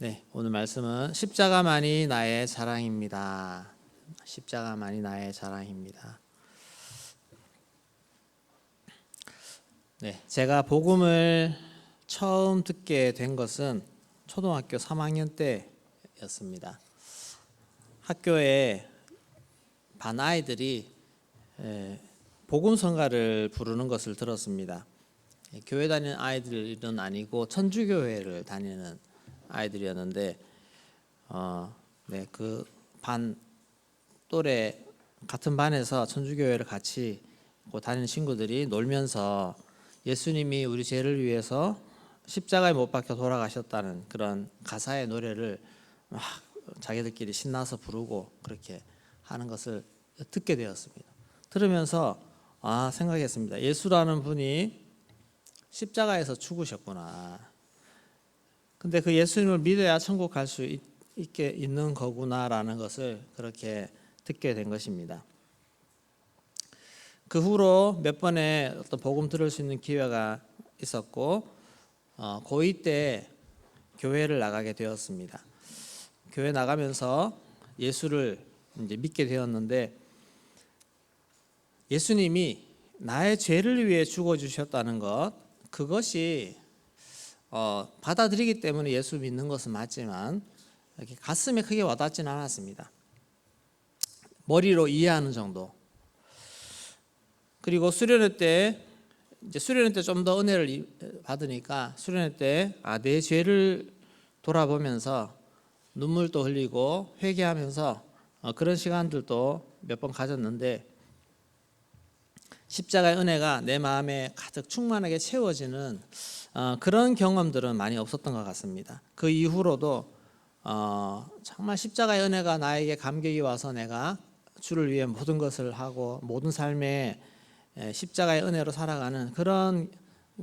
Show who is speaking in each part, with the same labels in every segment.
Speaker 1: 네, 오늘 말씀은 십자가만이 나의 자랑입니다. 십자가만이 나의 자랑입니다. 네, 제가 복음을 처음 듣게 된 것은 초등학교 3학년 때였습니다. 학교에 반 아이들이 복음 성가를 부르는 것을 들었습니다. 교회 다니는 아이들은 아니고 천주교회를 다니는 아이들이었는데, 그 반 또래 같은 반에서 천주교회를 같이 다니는 친구들이 놀면서 예수님이 우리 죄를 위해서 십자가에 못 박혀 돌아가셨다는 그런 가사의 노래를 막 자기들끼리 신나서 부르고 그렇게 하는 것을 듣게 되었습니다. 들으면서 생각했습니다. 예수라는 분이 십자가에서 죽으셨구나. 근데 그 예수님을 믿어야 천국 갈 수 있게 있는 거구나라는 것을 그렇게 듣게 된 것입니다. 그 후로 몇 번의 어떤 복음 들을 수 있는 기회가 있었고, 고2 때 교회를 나가게 되었습니다. 교회 나가면서 예수를 이제 믿게 되었는데, 예수님이 나의 죄를 위해 죽어 주셨다는 것, 그것이 받아들이기 때문에 예수 믿는 것은 맞지만 이렇게 가슴에 크게 와닿지는 않았습니다. 머리로 이해하는 정도. 그리고 수련회 때 좀 더 은혜를 받으니까 수련회 때 내 죄를 돌아보면서 눈물도 흘리고 회개하면서 그런 시간들도 몇 번 가졌는데, 십자가의 은혜가 내 마음에 가득 충만하게 채워지는 그런 경험들은 많이 없었던 것 같습니다. 그 이후로도 정말 십자가의 은혜가 나에게 감격이 와서 내가 주를 위해 모든 것을 하고 모든 삶에 십자가의 은혜로 살아가는 그런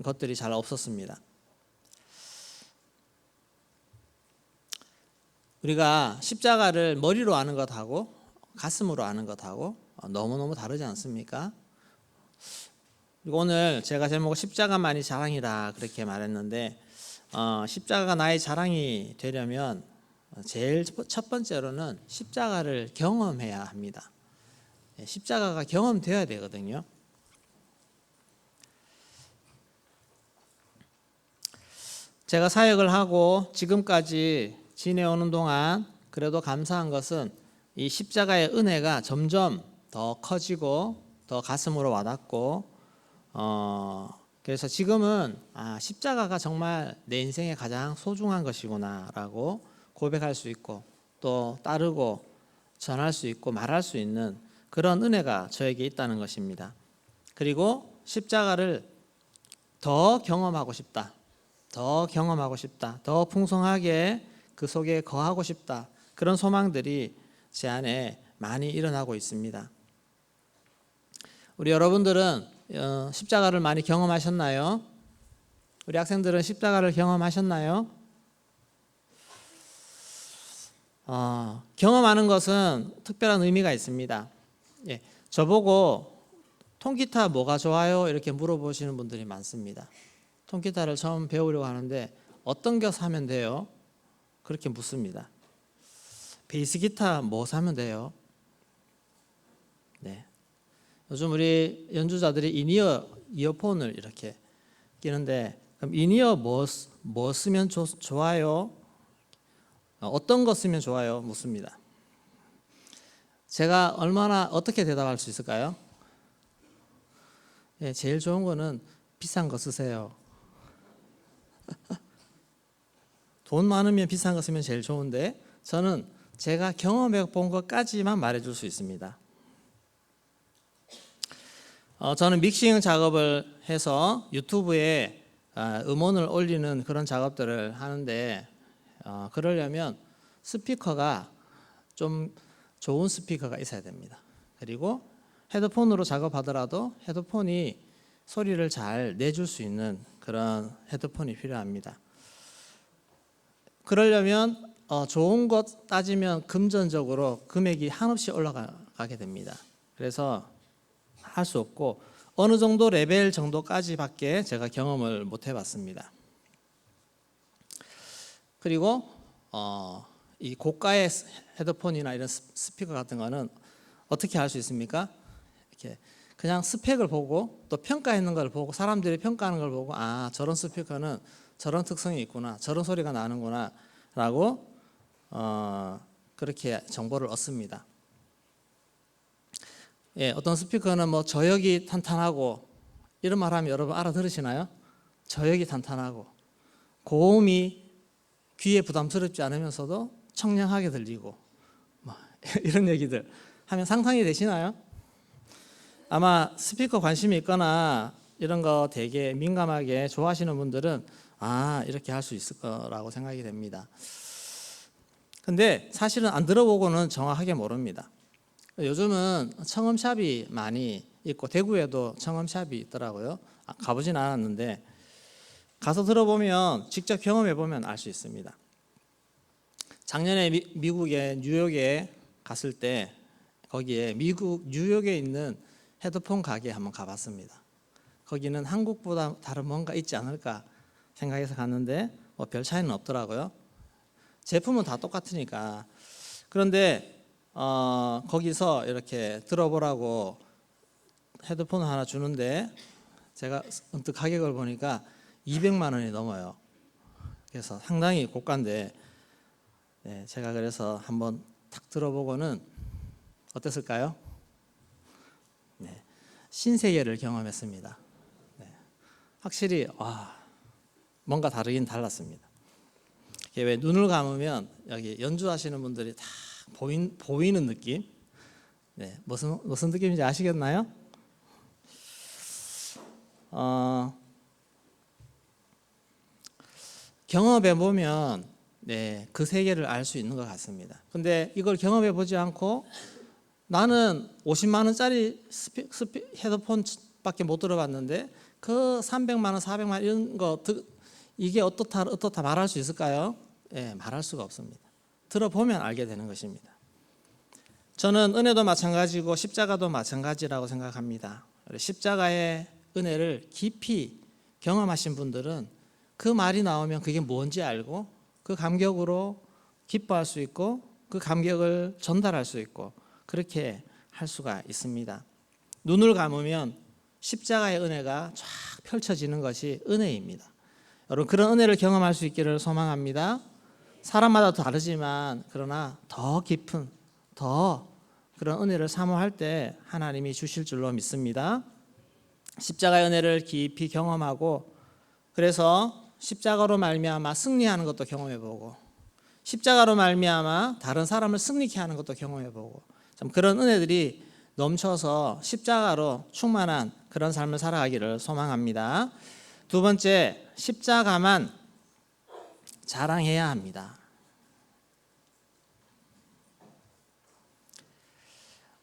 Speaker 1: 것들이 잘 없었습니다. 우리가 십자가를 머리로 아는 것하고 가슴으로 아는 것하고 너무너무 다르지 않습니까? 그리고 오늘 제가 제목을 십자가만이 자랑이라 그렇게 말했는데, 십자가가 나의 자랑이 되려면 제일 첫 번째로는 십자가를 경험해야 합니다. 십자가가 경험되어야 되거든요. 제가 사역을 하고 지금까지 지내오는 동안 그래도 감사한 것은 이 십자가의 은혜가 점점 더 커지고 더 가슴으로 와닿고, 그래서 지금은 십자가가 정말 내 인생에 가장 소중한 것이구나라고 고백할 수 있고, 또 따르고 전할 수 있고 말할 수 있는 그런 은혜가 저에게 있다는 것입니다. 그리고 십자가를 더 경험하고 싶다, 더 경험하고 싶다, 더 풍성하게 그 속에 거하고 싶다, 그런 소망들이 제 안에 많이 일어나고 있습니다. 우리 여러분들은 십자가를 많이 경험하셨나요? 우리 학생들은 십자가를 경험하셨나요? 경험하는 것은 특별한 의미가 있습니다. 저보고 통기타 뭐가 좋아요? 이렇게 물어보시는 분들이 많습니다. 통기타를 처음 배우려고 하는데 어떤 거 사면 돼요? 그렇게 묻습니다. 베이스 기타 뭐 사면 돼요? 네. 요즘 우리 연주자들이 이어폰을 이렇게 끼는데, 그럼 인이어 뭐 쓰면 좋아요? 어떤 거 쓰면 좋아요? 묻습니다. 제가 어떻게 대답할 수 있을까요? 제일 좋은 거는 비싼 거 쓰세요. 돈 많으면 비싼 거 쓰면 제일 좋은데, 저는 제가 경험해 본 것까지만 말해줄 수 있습니다. 저는 믹싱 작업을 해서 유튜브에 음원을 올리는 그런 작업들을 하는데, 그러려면 스피커가 좀 좋은 스피커가 있어야 됩니다. 그리고 헤드폰으로 작업하더라도 헤드폰이 소리를 잘 내줄 수 있는 그런 헤드폰이 필요합니다. 그러려면 좋은 것 따지면 금전적으로 금액이 한없이 올라가게 됩니다. 그래서 할 수 없고, 어느 정도 레벨 정도까지밖에 제가 경험을 못 해봤습니다. 그리고 이 고가의 헤드폰이나 이런 스피커 같은 거는 어떻게 할 수 있습니까? 이렇게 그냥 스펙을 보고 또 평가했는 걸 보고 사람들이 평가하는 걸 보고 아 저런 스피커는 저런 특성이 있구나 저런 소리가 나는구나 라고 그렇게 정보를 얻습니다. 예, 어떤 스피커는 뭐 저역이 탄탄하고 이런 말 하면 여러분 알아들으시나요? 저역이 탄탄하고 고음이 귀에 부담스럽지 않으면서도 청량하게 들리고 뭐 이런 얘기들 하면 상상이 되시나요? 아마 스피커 관심이 있거나 이런 거 되게 민감하게 좋아하시는 분들은 아 이렇게 할 수 있을 거라고 생각이 됩니다. 근데 사실은 안 들어보고는 정확하게 모릅니다. 요즘은 청음샵이 많이 있고 대구에도 청음샵이 있더라고요. 가보진 않았는데 가서 들어보면 직접 경험해 보면 알 수 있습니다. 작년에 미국의 뉴욕에 갔을 때 거기에 미국 뉴욕에 있는 헤드폰 가게에 한번 가봤습니다. 거기는 한국보다 다른 뭔가 있지 않을까 생각해서 갔는데 뭐 별 차이는 없더라고요. 제품은 다 똑같으니까. 그런데 거기서 이렇게 들어보라고 헤드폰을 하나 주는데 제가 언뜻 가격을 보니까 200만 원이 넘어요. 그래서 상당히 고가인데 네, 제가 그래서 한번 탁 들어보고는 어땠을까요? 네, 신세계를 경험했습니다. 네, 확실히 뭔가 다르긴 달랐습니다. 이게 왜 눈을 감으면 여기 연주하시는 분들이 다 보이는 느낌? 네, 무슨 느낌인지 아시겠나요? 경험해 보면 네, 그 세계를 알 수 있는 것 같습니다. 근데 이걸 경험해 보지 않고 나는 50만 원짜리 헤드폰밖에 못 들어봤는데 그 300만 원, 400만 원 이런 거 이게 어떻다 말할 수 있을까요? 예, 말할 수가 없습니다. 들어보면 알게 되는 것입니다. 저는 은혜도 마찬가지고 십자가도 마찬가지라고 생각합니다. 십자가의 은혜를 깊이 경험하신 분들은 그 말이 나오면 그게 뭔지 알고 그 감격으로 기뻐할 수 있고 그 감격을 전달할 수 있고 그렇게 할 수가 있습니다. 눈을 감으면 십자가의 은혜가 쫙 펼쳐지는 것이 은혜입니다. 여러분 그런 은혜를 경험할 수 있기를 소망합니다. 사람마다 다르지만 그러나 더 깊은 더 그런 은혜를 사모할 때 하나님이 주실 줄로 믿습니다. 십자가의 은혜를 깊이 경험하고 그래서 십자가로 말미암아 승리하는 것도 경험해보고 십자가로 말미암아 다른 사람을 승리케 하는 것도 경험해보고 참 그런 은혜들이 넘쳐서 십자가로 충만한 그런 삶을 살아가기를 소망합니다. 두 번째, 십자가만 자랑해야 합니다.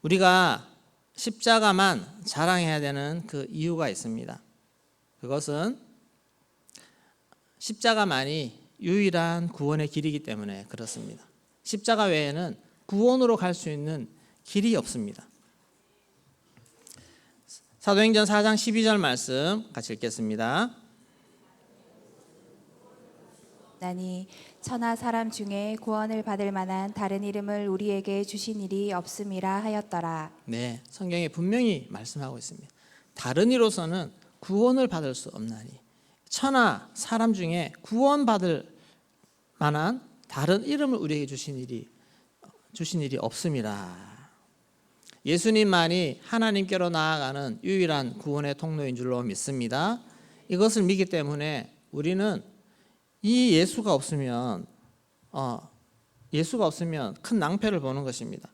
Speaker 1: 우리가 십자가만 자랑해야 되는 그 이유가 있습니다. 그것은 십자가만이 유일한 구원의 길이기 때문에 그렇습니다. 십자가 외에는 구원으로 갈 수 있는 길이 없습니다. 사도행전 4장 12절 말씀 같이 읽겠습니다.
Speaker 2: 나니 천하 사람 중에 구원을 받을 만한 다른 이름을 우리에게 주신 일이 없음이라 하였더라.
Speaker 1: 네, 성경에 분명히 말씀하고 있습니다. 다른 이로서는 구원을 받을 수 없나니 천하 사람 중에 구원받을 만한 다른 이름을 우리에게 주신 일이 없음이라. 예수님만이 하나님께로 나아가는 유일한 구원의 통로인 줄로 믿습니다. 이것을 믿기 때문에 우리는 이 예수가 없으면 큰 낭패를 보는 것입니다.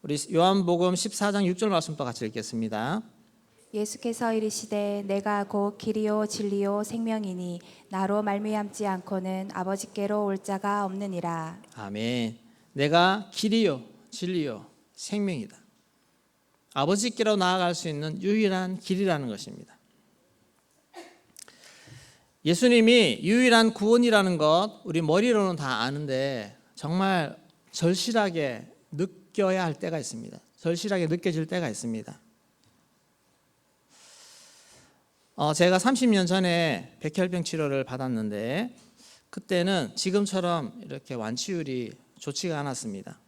Speaker 1: 우리 요한복음 14장 6절 말씀도 같이 읽겠습니다.
Speaker 2: 예수께서 이르시되 내가 곧 길이요 진리요 생명이니 나로 말미암지 않고는 아버지께로 올 자가 없느니라.
Speaker 1: 아멘. 내가 길이요 진리요 생명이다. 아버지께로 나아갈 수 있는 유일한 길이라는 것입니다. 예수님이 유일한 구원이라는 것 우리 머리로는 다 아는데 정말 절실하게 느껴야 할 때가 있습니다. 절실하게 느껴질 때가 있습니다. 제가 30년 전에 백혈병 치료를 받았는데 그때는 지금처럼 이렇게 완치율이 좋지가 않았습니다.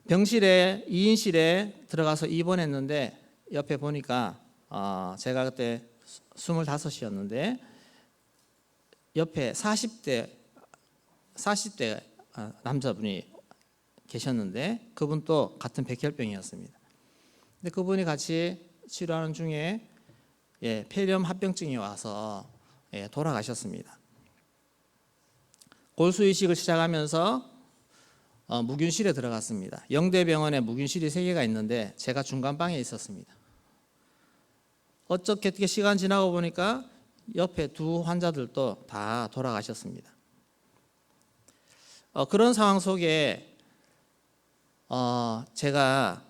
Speaker 1: 병실에 2인실에 들어가서 입원했는데 옆에 보니까 제가 그때 25이었는데 옆에 40대 남자분이 계셨는데 그분도 같은 백혈병이었습니다. 근데 그분이 같이 치료하는 중에 폐렴 합병증이 와서 돌아가셨습니다. 골수 이식을 시작하면서 무균실에 들어갔습니다. 영대병원에 무균실이 3개가 있는데 제가 중간방에 있었습니다. 어떻게 시간 지나고 보니까 옆에 2 환자들도 다 돌아가셨습니다. 그런 상황 속에 제가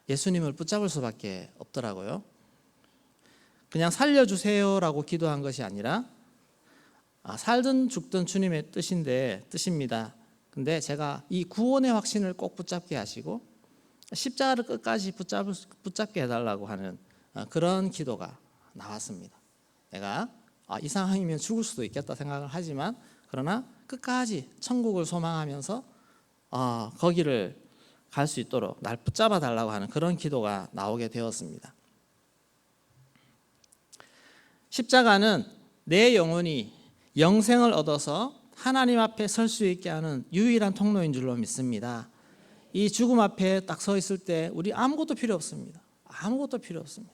Speaker 1: 예수님을 붙잡을 수밖에 없더라고요. 그냥 살려주세요라고 기도한 것이 아니라 살든 죽든 주님의 뜻입니다. 근데 제가 이 구원의 확신을 꼭 붙잡게 하시고 십자가를 끝까지 붙잡게 해달라고 하는 그런 기도가 나왔습니다. 내가 이 상황이면 죽을 수도 있겠다 생각을 하지만 그러나 끝까지 천국을 소망하면서 거기를 갈 수 있도록 날 붙잡아 달라고 하는 그런 기도가 나오게 되었습니다. 십자가는 내 영혼이 영생을 얻어서 하나님 앞에 설 수 있게 하는 유일한 통로인 줄로 믿습니다. 이 죽음 앞에 딱 서 있을 때 우리 아무것도 필요 없습니다. 아무것도 필요 없습니다.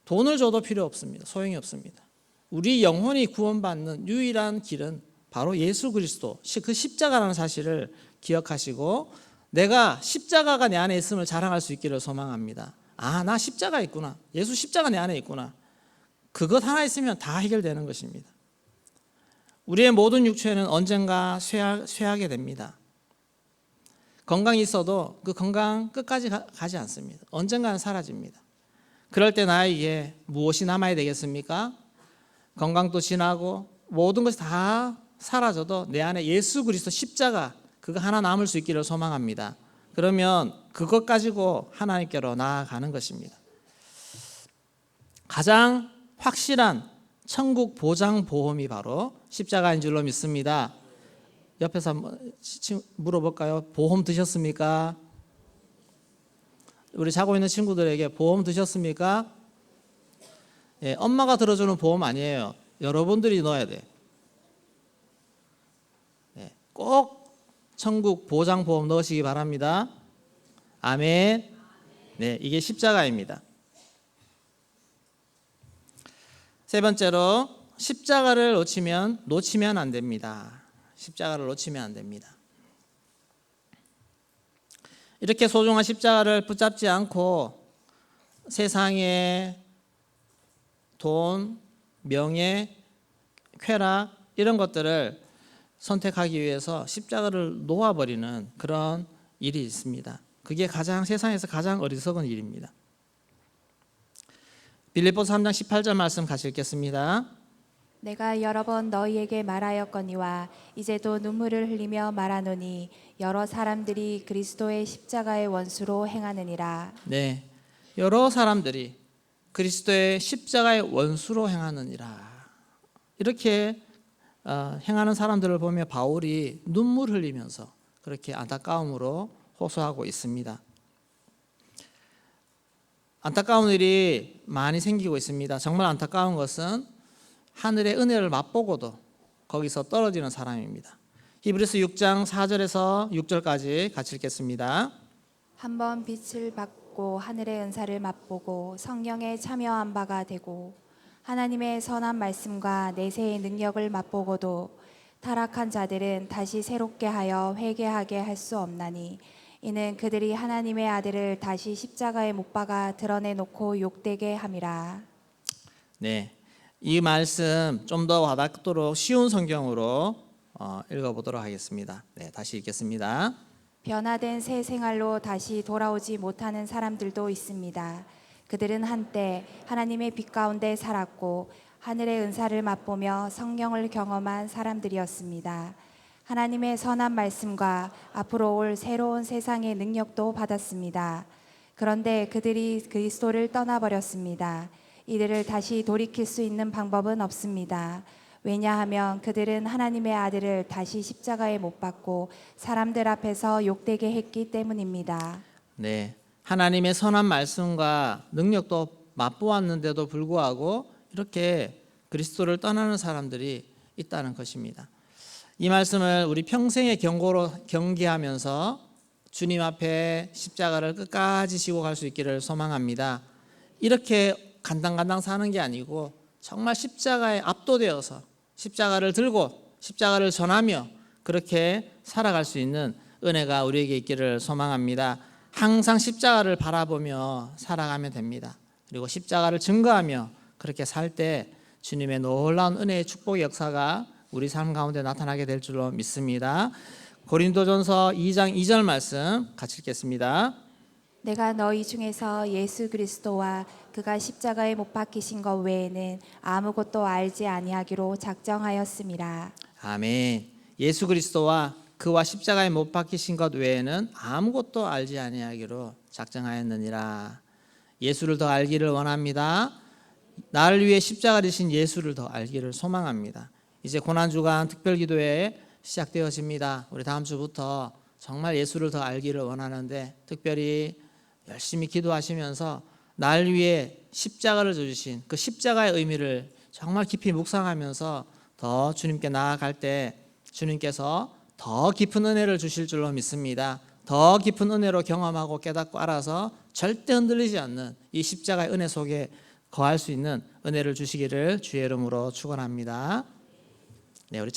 Speaker 1: 돈을 줘도 필요 없습니다. 소용이 없습니다. 우리 영혼이 구원받는 유일한 길은 바로 예수 그리스도, 그 십자가라는 사실을 기억하시고 내가 십자가가 내 안에 있음을 자랑할 수 있기를 소망합니다. 나 십자가 있구나. 예수 십자가 내 안에 있구나. 그것 하나 있으면 다 해결되는 것입니다. 우리의 모든 육체는 언젠가 쇠하게 됩니다. 건강이 있어도 그 건강 끝까지 가지 않습니다. 언젠가는 사라집니다. 그럴 때 나에게 무엇이 남아야 되겠습니까? 건강도 지나고 모든 것이 다 사라져도 내 안에 예수 그리스도 십자가 그거 하나 남을 수 있기를 소망합니다. 그러면 그것 가지고 하나님께로 나아가는 것입니다. 가장 확실한 천국 보장 보험이 바로 십자가인 줄로 믿습니다. 옆에서 한번 물어볼까요? 보험 드셨습니까? 우리 자고 있는 친구들에게 보험 드셨습니까? 엄마가 들어주는 보험 아니에요. 여러분들이 넣어야 돼. 꼭 천국 보장 보험 넣으시기 바랍니다. 아멘. 네, 이게 십자가입니다. 세 번째로 십자가를 놓치면 안 됩니다. 십자가를 놓치면 안 됩니다. 이렇게 소중한 십자가를 붙잡지 않고 세상의 돈, 명예, 쾌락 이런 것들을 선택하기 위해서 십자가를 놓아버리는 그런 일이 있습니다. 그게 세상에서 가장 어리석은 일입니다. 빌립보서 3장 18절 말씀 같이 읽겠습니다.
Speaker 2: 내가 여러 번 너희에게 말하였거니와 이제도 눈물을 흘리며 말하노니 여러 사람들이 그리스도의 십자가의 원수로 행하느니라.
Speaker 1: 네, 여러 사람들이 그리스도의 십자가의 원수로 행하느니라. 이렇게 행하는 사람들을 보며 바울이 눈물 흘리면서 그렇게 안타까움으로 호소하고 있습니다. 안타까운 일이 많이 생기고 있습니다. 정말 안타까운 것은 하늘의 은혜를 맛보고도 거기서 떨어지는 사람입니다. 히브리서 6장 4절에서 6절까지 같이 읽겠습니다.
Speaker 2: 한번 빛을 받고 하늘의 은사를 맛보고 성령에 참여한 바가 되고 하나님의 선한 말씀과 내세의 능력을 맛보고도 타락한 자들은 다시 새롭게 하여 회개하게 할 수 없나니 이는 그들이 하나님의 아들을 다시 십자가에 못 박아 드러내놓고 욕되게 함이라.
Speaker 1: 네, 이 말씀 좀 더 와닿도록 쉬운 성경으로 읽어보도록 하겠습니다. 네, 다시 읽겠습니다.
Speaker 2: 변화된 새 생활로 다시 돌아오지 못하는 사람들도 있습니다. 그들은 한때 하나님의 빛 가운데 살았고 하늘의 은사를 맛보며 성령을 경험한 사람들이었습니다. 하나님의 선한 말씀과 앞으로 올 새로운 세상의 능력도 받았습니다. 그런데 그들이 그리스도를 떠나버렸습니다. 이들을 다시 돌이킬 수 있는 방법은 없습니다. 왜냐하면 그들은 하나님의 아들을 다시 십자가에 못 박고 사람들 앞에서 욕되게 했기 때문입니다.
Speaker 1: 네, 하나님의 선한 말씀과 능력도 맛보았는데도 불구하고 이렇게 그리스도를 떠나는 사람들이 있다는 것입니다. 이 말씀을 우리 평생의 경고로 경계하면서 주님 앞에 십자가를 끝까지 지고 갈 수 있기를 소망합니다. 이렇게 간당간당 사는 게 아니고 정말 십자가에 압도되어서 십자가를 들고 십자가를 전하며 그렇게 살아갈 수 있는 은혜가 우리에게 있기를 소망합니다. 항상 십자가를 바라보며 살아가면 됩니다. 그리고 십자가를 증거하며 그렇게 살 때 주님의 놀라운 은혜의 축복의 역사가 우리 삶 가운데 나타나게 될 줄로 믿습니다. 고린도전서 2장 2절 말씀 같이 읽겠습니다.
Speaker 2: 내가 너희 중에서 예수 그리스도와 그가 십자가에 못 박히신 것 외에는 아무것도 알지 아니하기로 작정하였음이라.
Speaker 1: 아멘. 예수 그리스도와 그와 십자가에 못 박히신 것 외에는 아무것도 알지 아니하기로 작정하였느니라. 예수를 더 알기를 원합니다. 나를 위해 십자가를 지신 예수를 더 알기를 소망합니다. 이제 고난주간 특별기도회 시작되어집니다. 우리 다음 주부터 정말 예수를 더 알기를 원하는데 특별히 열심히 기도하시면서 날 위해 십자가를 져주신 그 십자가의 의미를 정말 깊이 묵상하면서 더 주님께 나아갈 때 주님께서 더 깊은 은혜를 주실 줄로 믿습니다. 더 깊은 은혜로 경험하고 깨닫고 알아서 절대 흔들리지 않는 이 십자가의 은혜 속에 거할 수 있는 은혜를 주시기를 주의 이름으로 축원합니다. 네, 우리